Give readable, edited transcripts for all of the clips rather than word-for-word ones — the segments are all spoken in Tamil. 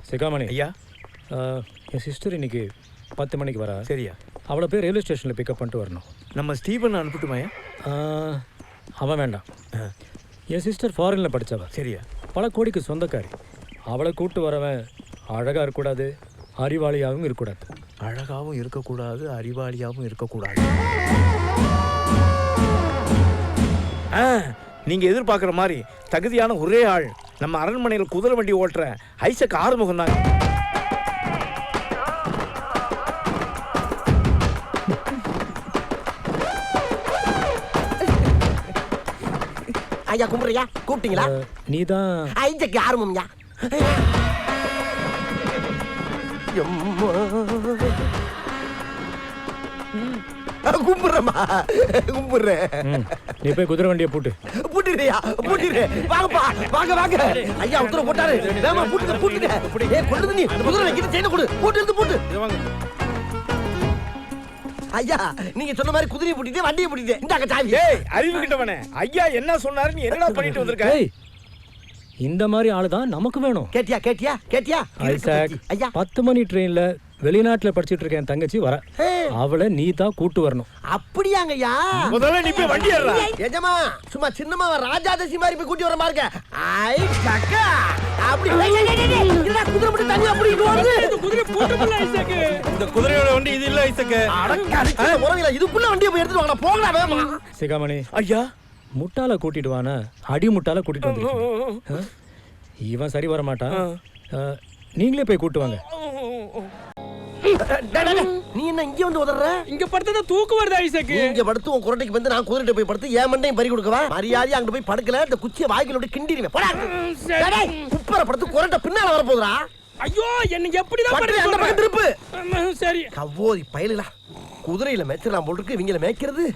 சிகாமணி ஐயா. என் சிஸ்டர் இன்னைக்கு 10 மணிக்கு வரா. சரியா? அவளை போய் ரயில்வே ஸ்டேஷனில் பிக்கப் பண்ணிட்டு வரணும். நம்ம ஸ்டீபன் அனுப்பிட்டுமாயா? அவன் வேண்டாம். என் சிஸ்டர் ஃபாரினில் படித்தவ. சரியா? பல கோடிக்கு சொந்தக்காரி. அவளை கூப்பிட்டு வரவன் அழகாக இருக்கக்கூடாது, அறிவாளியாகவும் இருக்கக்கூடாது. அழகாகவும் இருக்கக்கூடாது, அறிவாளியாகவும் இருக்கக்கூடாது. நீங்கள் எதிர்பார்க்குற மாதிரி தகுதியான ஒரே ஆள் நம்ம அரண்மனையில் குதிரை வண்டி ஓட்டுற ஐசக் ஆறுமுகம் தாங்க. ஐயா கும்பிடுறியா? கூப்பிட்டீங்களா? நீ தான் ஐசக் ஆறுமுகம்யா. கும்பிடுறமா கும்பிடுறேன். நீ போய் குதிரை வண்டியை பூட்டு. பூட்டிடுறியா? பூட்டிடு. வாங்கப்பா, வாங்க வாங்க. ஐயா உத்தரவு போட்டாரு. வேமா பூட்டுங்க பூட்டுங்க. ஏய் கொண்டு நீ குதிரை வைக்கிற செயினை கொடு. பூட்டு எடுத்து பூட்டு. ஐயா நீங்க சொன்ன மாதிரி குதிரையை பூட்டிட்டு வண்டியை பூட்டிட்டு இந்தாங்க சாவி. ஏய் அறிவு கிட்டவனே, ஐயா என்ன சொன்னாரு? நீ என்னடா பண்ணிட்டு வந்திருக்க? இந்த மாதிரி ஆளு தான் நமக்கு வேணும். கேட்டியா கேட்டியா கேட்டியா? ஐசக், ஐயா 10 மணி ட்ரெயின்ல வெளிநாட்டுல படிச்சிட்டு இருக்க என் தங்கச்சி வர. அவளை நீ தான் கூட்டு வரணும். அப்படியாங்கய்யா? முதல்ல நீ போய் வண்டி ஏறா. எஜமா சும்மா சின்னமா ராஜாதசி மாதிரி போய் கூட்டி வர பாருங்க. ஐ சக்கா அப்படி இல்ல குதிரை மட்டும் தனியா அப்படி ஓடுது. இந்த குதிரை பூட்டப்பல ஐசக். இந்த குதிரையோட வண்டி இது இல்ல ஐசக். அடக்கறிச்ச முறவில இதுக்குள்ள வண்டியை போய் எடுத்து வாங்க. போங்கடா வேகமா. சிகாமணி ஐயா முட்டால கூட்டிட்டு வானா அடி முட்டால கூட்டிட்டு வந்து. இவன் சரி வர மாட்டான். நீங்களே போய் கூட்டு வாங்க. நீ என்ன இங்க வந்து உதறற? இங்க படுத்தா தூக்கு வருது ஐசக். இங்க படுத்து உன் குரட்டைக்கு வந்து நான் குதிரைட்ட போய் படுத்து ஏன் மண்டையும் பறி கொடுக்கவா? மரியாதை அங்க போய் படுக்கல இந்த குச்சியை வாய்க்குள்ள கிண்டிடுவேன். போடா. டேய் குப்பர படுத்து குரட்டை பின்னால வர போகுதுடா. ஐயோ என்ன எப்படி தான் படுத்து அந்த பக்கம் திருப்பு. சரி. கவ்வோதி பயலுடா. குதிரையில மேய்ச்சலாம் போல இருக்கு இவங்கள மேய்க்கிறது.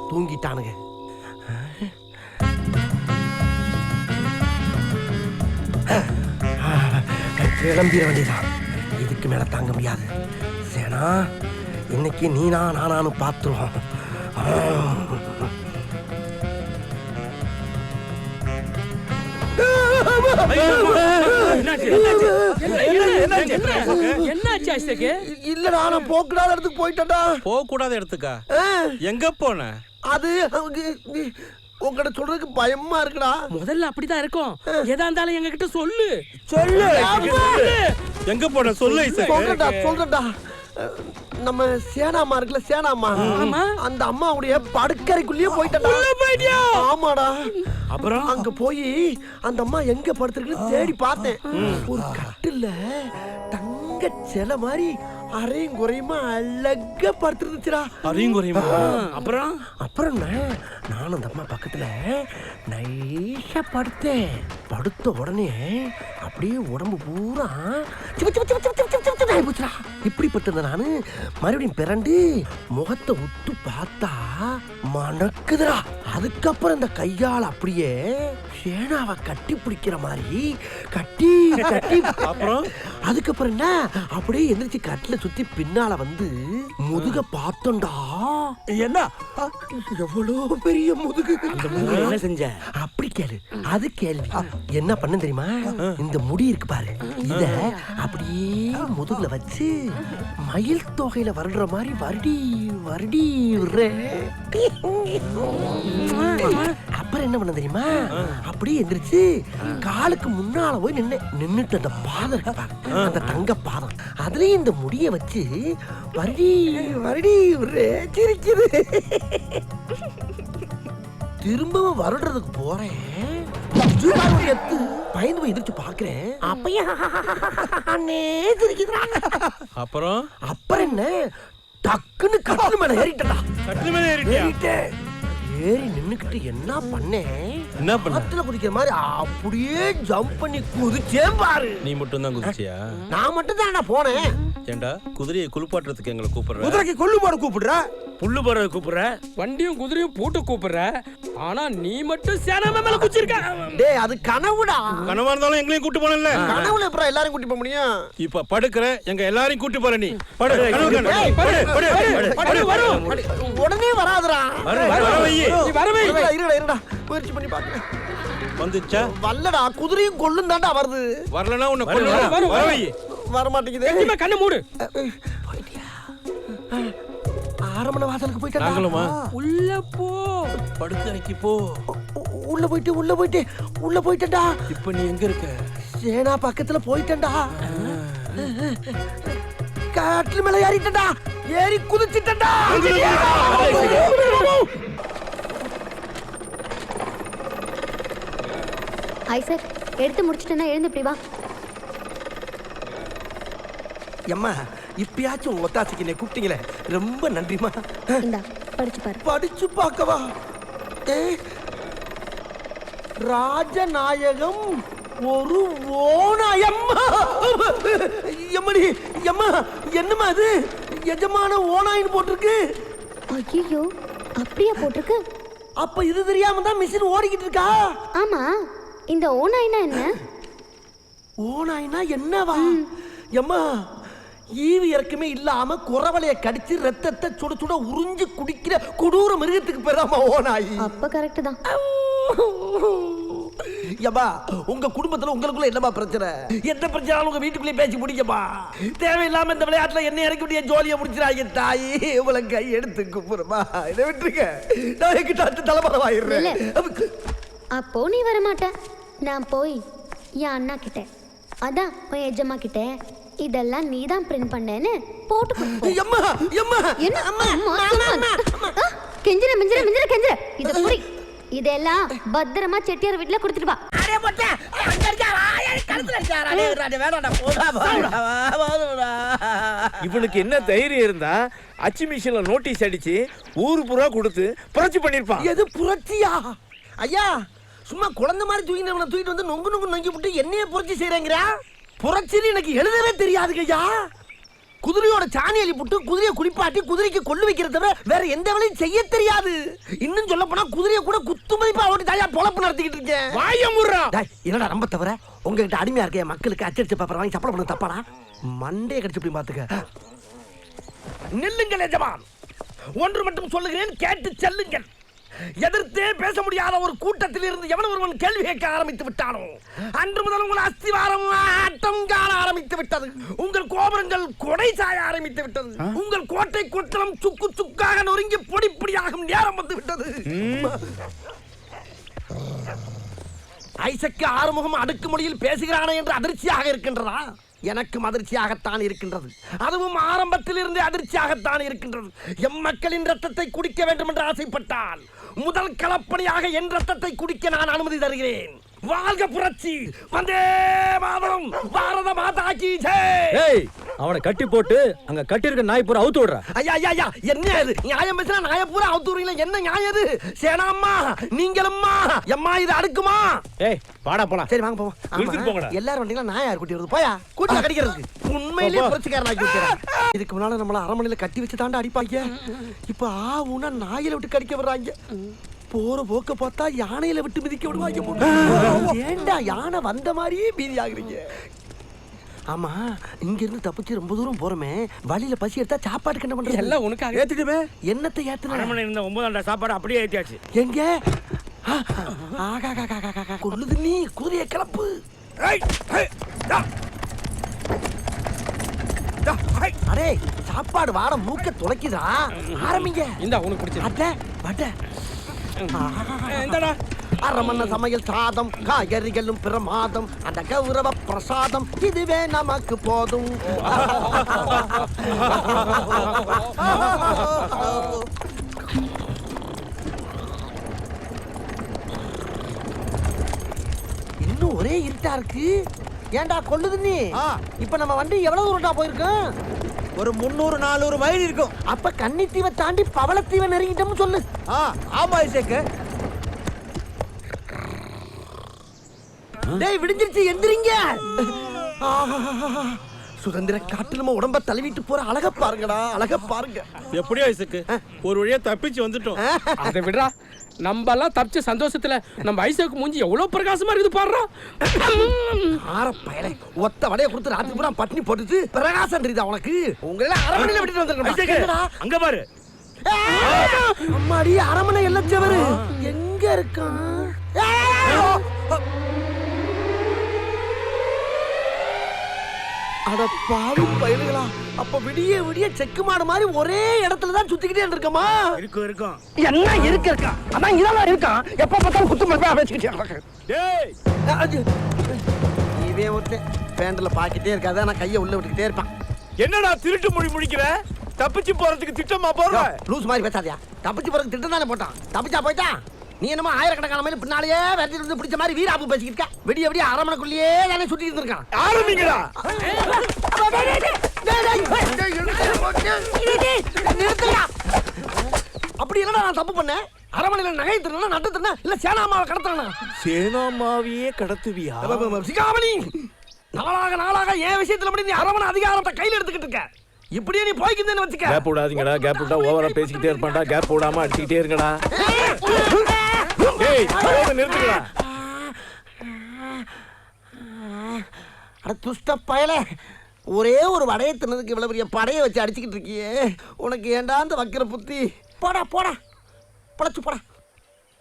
தூங்கிட்டானுங்க. கிளம்பிட வேண்டியதான். இதுக்கு மேல தாங்க முடியாது. சேனா இன்னைக்கு நீனா நானானு பாத்துருவோம். என்னாச்சு ஐசக்? இல்லடா நான் போக்கூடாத இடத்துக்கு போயிட்டேன்டா. போக கூடாத இடத்துக்கா? எங்க போன? அது உங்ககிட்ட சொல்றதுக்கு பயமா இருக்குடா. முதல்ல அப்படிதான் இருக்கும். எதா இருந்தாலும் எங்க கிட்ட சொல்லு. சொல்லு. எங்க போன சொல்லு ஐசக். சொல்றடா சொல்றடா. நம்ம சேனாமா இருக்குல்ல சேனாமா, அந்த அம்மாவுடைய படுக்கறைக்குள்ளேயே போயிட்டா. ஆமாடா. அப்புறம் அங்க போய் அந்த அம்மா எங்க படுத்திருக்குன்னு தேடி பார்த்தேன். ஒரு கட்டில்ல தங்க சிலை மாதிரி அரையும் குறையுமா அழகா படுத்துருந்துச்சுடா. அரையும் குறையுமா? அப்புறம் அப்புறம் நானும் அந்த அம்மா பக்கத்துல நைஸா படுத்தேன். படுத்த உடனே அப்படியே உடம்பு பூரா இப்படிப்பட்ட நானு மறுபடியும் பிறண்டு முகத்தை உத்து பார்த்தா மணக்குதுடா. அதுக்கப்புறம் இந்த கையால் அப்படியே சேனாவை கட்டி பிடிக்கிற மாதிரி கட்டி கட்டி அப்புறம் அதுக்கப்புறம் என்ன அப்படியே எந்திரிச்சு கட்டில சுத்தி பின்னால வந்து முதுக பார்த்தோம்டா. என்ன எவ்வளவு பெரிய முதுகு. என்ன செஞ்ச? அப்படி கேளு. அது கேள்வி. என்ன பண்ண தெரியுமா? இந்த முடி இருக்கு பாரு, இத அப்படியே முதுகுல வச்சு மயில் தொகையில வருடுற மாதிரி வருடி வருடி அப்புறம் என்ன பண்ண தெரியுமா? அப்படியே எந்திரிச்சு காலுக்கு முன்னால போய் நின்னுட்டு அந்த பாதம் இருக்கு பாரு, அந்த தங்க பாதம், அதுலயும் இந்த முடிய வச்சு வருடி வருடி சிரிக்குது. திரும்பவும் வருடுறதுக்கு போறேன். பயந்து போய் எதிர்த்து பாக்குறேன். அப்புறம் அப்புறம் என்ன டக்குன்னு கட்டில் மேல ஏறிட்டா. கட்டில் மேல ஏறிட்டேன். ஏறி நின்னுக்கிட்டு என்ன பண்ணேன்? என்ன பண்ண? ஆத்துல குதிக்கிற மாதிரி அப்படியே ஜம்ப் பண்ணி குதிச்சேன் பாரு. நீ மட்டும் தான் குதிச்சியா? நான் மட்டும் தான் போனேன். ஏண்டா குதிரையை குளிப்பாட்டுறதுக்கு எங்களை கூப்பிடுற? குதிரைக்கு கொள்ளு போட கூப்பிடுற, புல்லு போற கூப்பிடுற, வண்டியும் குதிரையும் பூட்டு கூப்பிடுற. ஆனா நீ மட்டும் சேனாம மேல குச்சிருக்க. டேய் அது கனவுடா. கனவா இருந்தாலும் எங்களையும் கூட்டு போனல. கனவுல எப்பறம் எல்லாரும் கூட்டி போக முடியும்? இப்ப படுக்கற எங்க எல்லாரையும் கூட்டி போற நீ. படு கனவு கனவு. ஏய், படு படு வரு உடனே வராதடா. வர வை. நீ வரவே. இருடா முயற்சி பண்ணி பாக்குறேன். வந்துச்சா? வல்லடா குதிரையும் கொள்ளும் தாண்டா வருது. வரலனா உன்னை கொல்லுறேன். வர வை. வர மாட்டேங்குது. வெற்றிமா கண்ணு மூடு. ஆரமண வாசலுக்கு போயிட்டா. நாங்களுமா? உள்ள போ. படுக்கறைக்கு போ. உள்ள போயிட்டேன்டா. இப்ப நீ எங்க இருக்க? சேனா பக்கத்துல போயிட்டேன்டா. காட்டுல மேல ஏறிட்டேன்டா. ஏறி குதிச்சிட்டேன்டா. ஐசக் எடுத்து முடிச்சிட்டேன்னா எழுந்து இப்படி வா. எம்மா இப்பயாச்சும் உங்க ஒத்தாசைக்கு என்னை கூப்பிட்டீங்களே, ரொம்ப நன்றிமா. இந்தா படிச்சு பாரு. படிச்சு பார்க்கவா? ராஜநாயகம் ஒரு ஓநாயம்மா. எம்மடி எம்மா என்னம்மா அது? எஜமான ஓநாயின்னு போட்டிருக்கு. ஐயோ அப்படியே போட்டிருக்கு. அப்ப இது தெரியாம தான் மிஷின் ஓடிக்கிட்டு இருக்கா? ஆமா, இந்த ஓநாய்னா என்ன? ஓநாய்னா என்னவா? எம்மா ஈவு இறக்குமே இல்லாம குறவலைய கடிச்சு ரத்தத்தை சுட சுட உறிஞ்சு குடிக்கிற கொடூர மிருகத்துக்கு பேராமா ஓநாய். அப்ப கரெக்ட் தான். யப்பா உங்க குடும்பத்துல உங்களுக்குள்ள என்னமா பிரச்சனை? எந்த பிரச்சனை உங்க வீட்டுக்குள்ளே பேசி முடிக்கப்பா. தேவையில்லாம இந்த விளையாட்டுல என்ன இறக்கி முடிய ஜோலியை முடிச்சிடாங்க தாயி. உங்களை கை எடுத்து குப்புறமா இதை விட்டுருக்க. நான் எங்கிட்ட தலைமறைவாயிடுறேன். அப்போ நீ வர மாட்ட. நான் போய் என் அண்ணா கிட்ட, அதான் உன் எஜமா கிட்ட இதெல்லாம் நீ தான் பிரிண்ட் பண்ணேன்னு போட்டு கொடுப்போம். எம்மா எம்மா என்ன அம்மா கெஞ்சிர மிஞ்சிர மிஞ்சிர கெஞ்சிர இத புடி. இதெல்லாம் பத்திரமா செட்டியார் வீட்ல கொடுத்துட்டு வா. அரே போட்டே அங்க இருக்காரா? கழுத்துல இருக்காரா? அடே வேணாடா போடா. இவனுக்கு என்ன தைரியம் இருந்தா அச்சு மிஷின்ல நோட்டீஸ் அடிச்சு ஊரு பூரா கொடுத்து புரட்சி பண்ணிருப்பான். எது புரட்சியா? ஐயா சும்மா குழந்தை மாதிரி தூக்கிட்டு வந்து நொங்கு நொங்கு நொங்கி விட்டு என்னைய புரட்சி செய்யறேங்கிறா? புரட்சின்னு எனக்கு எழுதவே தெரியாதுங்க ஐயா. குதிரையோட சாணி அள்ளி புட்டு குதிரையை குளிப்பாட்டி குதிரைக்கு கொள்ளு வைக்கிறத தவிர வேற எந்த வேலையும் செய்ய தெரியாது. இன்னும் சொல்ல போனா குதிரையை கூட குத்து மதிப்பா ஓட்டி தாயா பொழப்பு நடத்திக்கிட்டு இருக்கேன். வாயமுறா. என்னடா ரொம்ப தவிர உங்ககிட்ட அடிமையா இருக்க மக்களுக்கு அச்சடிச்ச பேப்பர் வாங்கி சப்பளம் பண்ண தப்பாடா? மண்டே கடிச்சு போய் பாத்துக்க. நில்லுங்கள் எஜமான், ஒன்று மட்டும் சொல்லுகிறேன், கேட்டு செல்லுங்கள். எதிர்த்தே பேச முடியாத ஒரு கூட்டத்தில் இருந்து எவன் ஒருவன் கேள்வி கேட்க ஆரம்பித்து விட்டானோ அன்று முதல் உங்கள் அஸ்திவாரம் ஆட்டம் காண ஆரம்பித்து விட்டது. உங்கள் கோபுரங்கள் கொடை சாய ஆரம்பித்து விட்டது. உங்கள் கோட்டை கொத்தளம் சுக்கு சுக்காக நொறுங்கி பொடி பொடியாகும் நேரம் வந்து விட்டது. ஐசக்கு ஆறுமுகம் அடுக்கு மொழியில் பேசுகிறானே என்று அதிர்ச்சியாக இருக்கின்றதா? எனக்கும் அதிர்ச்சியாகத்தான் இருக்கின்றது. அதுவும் ஆரம்பத்தில் இருந்து அதிர்ச்சியாகத்தான் இருக்கின்றது. எம் மக்களின் ரத்தத்தை குடிக்க வேண்டும் என்று ஆசைப்பட்டால் முதல் களப்பணியாக என் ரத்தத்தை குடிக்க நான் அனுமதி தருகிறேன். வாழ்க புரட்சி! வந்தே மாதரம்! பாரத மாதா கி ஜெய்! ஏய், அவனை கட்டி போட்டு அங்க கட்டி இருக்க நாய் பூரா அவுத்து விடுற. ஐயா ஐயா ஐயா என்ன இது? நியாயம் பேசினா நாய பூரா அவுத்து விடுறீங்களா? என்ன நியாயம் இது? சேனாம்மா நீங்களும்மா எம்மா இது அடுக்குமா? ஏய் வாடா போலாம். சரி வாங்க போவோம். இழுத்துட்டு போங்கடா. எல்லாரும் வந்தீங்களா? நாய் யார் குட்டி வருது? போயா கூட்டில கடிக்கிறதுக்கு. உண்மையிலேயே புரட்சிக்காரன் ஆக்கி விட்டாரு. இதுக்கு முன்னால நம்மள அரமனையில கட்டி வச்சு தாண்டா அடிப்பாங்க. இப்ப ஆவுனா நாயில விட்டு கடிக்க வர்றாங்க. போற போக்க பார்த்தா யானையில விட்டு மிதிக்க விடுவாங்க. ஏண்டா யானை வந்த மாதிரியே பீதி ஆகுறீங்க? ஆமா இங்க இருந்து தப்பிச்சு ரொம்ப தூரம் போறோமே, வழியில பசி எடுத்தா சாப்பாட்டுக்கு என்ன பண்றது? எல்லாம் உனக்காக ஏத்திட்டுமே. என்னத்தை ஏத்துன? அரமனை இருந்த 9 சாப்பாடு அப்படியே ஏத்தியாச்சு. எங்க? கொள்ளுது நீ குதிரையை கிளப்பு. அரே சாப்பாடு வாட மூக்க துளைக்குதா? ஆரம்பிங்க. இந்த உனக்கு பிடிச்சது அட வட இந்தடா. அரமண்ண சமையல் சாதம் காய்கறிகளும் பிரமாதம், அந்த கௌரவ பிரசாதம் இதுவே நமக்கு போதும். இன்னும் ஒரே இருட்டா இருக்கு. ஏண்டா கொள்ளுது நீ? இப்ப நம்ம வண்டி எவ்வளவு தூரம்டா போயிருக்கோம்? ஒரு 300-400 மைல் இருக்கும். அப்ப கன்னித்தீவை தாண்டி பவளத்தீவை நெருங்கிட்டோம்னு சொல்லு. ஆமா ஐசக்கு. டேய் விடிஞ்சிருச்சு, எந்திரிங்க. சுதந்திர காட்டுல உடம்ப தழுவிட்டு போற அழக பாருங்கடா, அழக பாருங்க. எப்படியோ ஐசக்கு ஒரு வழியா தப்பிச்சு வந்துட்டோம். அதை விடுறா, நம்ம எல்லாம் தப்பிச்ச சந்தோஷத்துல நம்ம ஐசக்கு மூஞ்சி எவ்வளவு பிரகாசமா இருக்குது பாடுறா. ஆற பயலே ஒத்த வடைய கொடுத்து ராத்திரி பூரா பட்னி போட்டுட்டு பிரகாசம் தெரியுதா உனக்கு? உங்களை அரமனையில விட்டுட்டு வந்திருக்கேன். அங்க பாரு. அம்மாடி, அரமனை எல்லச்சவரு எங்க இருக்கான்? அட பாவி பயலுகளா, அப்ப விடிய விடிய செக்கு மாடு மாதிரி ஒரே இடத்துல தான் சுத்திக்கிட்டே இருக்கமா? இருக்கும். என்ன இருக்கா? அதான் இதெல்லாம் இருக்கான். எப்ப பார்த்தாலும் குத்து மதிப்பா பேசிக்கிட்டே. டேய், இவன் ஒருத்தன் பேண்ட்ல பாக்கிட்டே இருக்காது, ஆனா கையை உள்ள விட்டுக்கிட்டே இருப்பான். என்னடா திருட்டு மொழி முடிக்கிற? தப்பிச்சு போறதுக்கு திட்டமா போற? லூஸ் மாதிரி பேசாதியா. தப்பிச்சு போறதுக்கு திட்டம் தானே போட்டான். தப்பிச்சா போயிட்டான். நீ என்னமோ ஆயிரக்கணக்கான மைல் பின்னாலேயே வெட்டி இருந்து பிடிச்ச மாதிரி வீராப்பு பேசிக்கிட்டு இருக்க. விடிய விடிய அரமனைக்குள்ளேயே தானே சுத்தி இருந்திருக்கான். ஆரம்பிங்கடா. அப்படி என்னடா நான் தப்பு பண்ணேன்? அரமனையில நகை திருனா, நட்டு திருனா, இல்ல சேனாமாவை கடத்துறானா? சேனாமாவியே கடத்துவியா? சிகாமணி, நாளாக நாளாக என் விஷயத்துல மட்டும் நீ அரமனை அதிகாரத்தை கையில எடுத்துக்கிட்டு இருக்க. இப்படியே நீ போய்க்கிந்தேன்னு வச்சுக்க. கேப் விடாதீங்கடா. கேப் விட்டா ஓவரா பேசிக்கிட்டே இருப்பான்டா. கேப் விடாம அடிச்சுக்கிட்டே இருங்கடா. டேய், நிறுத்துங்கடா. அட துஷ்ட பயலே, ஒரே ஒரு வடையை தின்னதுக்கு இவ்வளவு பெரிய படையை வச்சு அடிச்சுக்கிட்டு இருக்கியே. உனக்கு ஏண்டா அந்த வக்கிர புத்தி? போடா போடா, பழச்சு போடா.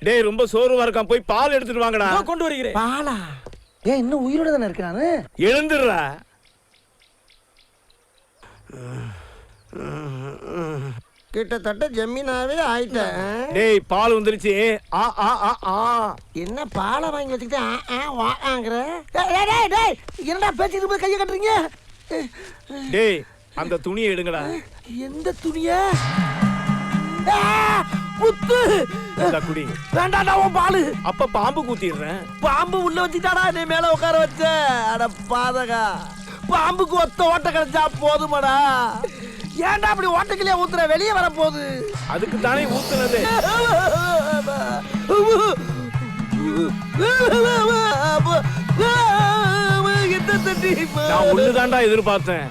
டேய், ரொம்ப சோர்வா இருக்கான். போய் பால் எடுத்துட்டு வாங்கடா. கொண்டு வருகிறேன். பாலா? ஏன் இன்னும் உயிரோட தானே இருக்கிறானு? எழுந்துடுறா. கிட்டத்தட்ட ஜமீனாவே ஆயிட்டேன். டேய், பால் வந்துருச்சு. ஆ ஆ ஆ ஆ. என்ன பாலை வாங்கி வச்சுக்கிட்டு வாங்கிற? என்னடா பேச்சுக்கிட்டு போய் கையை கட்டுறீங்க? டேய், அந்த துணியை எடுங்கடா. எந்த துணிய? குத்து. இந்த குடி. வேண்டாடா உன் பாலு. அப்ப பாம்பு கூத்திடுறேன். பாம்பு உள்ள வச்சுட்டாடா நீ மேல உட்கார வச்ச. அட பாதகா, பாம்புக்கு ஒத்த ஓட்ட கிடைச்சா போதுமாடா. ஏன்டா அப்படி ஓட்டைக்கிலே ஊத்துற? வெளியே வர போகுது. அதுக்கு தானே ஊத்துனது. எந்த தட்டி நான் ஒண்ணுதான்டா எதிர்பார்த்தேன்.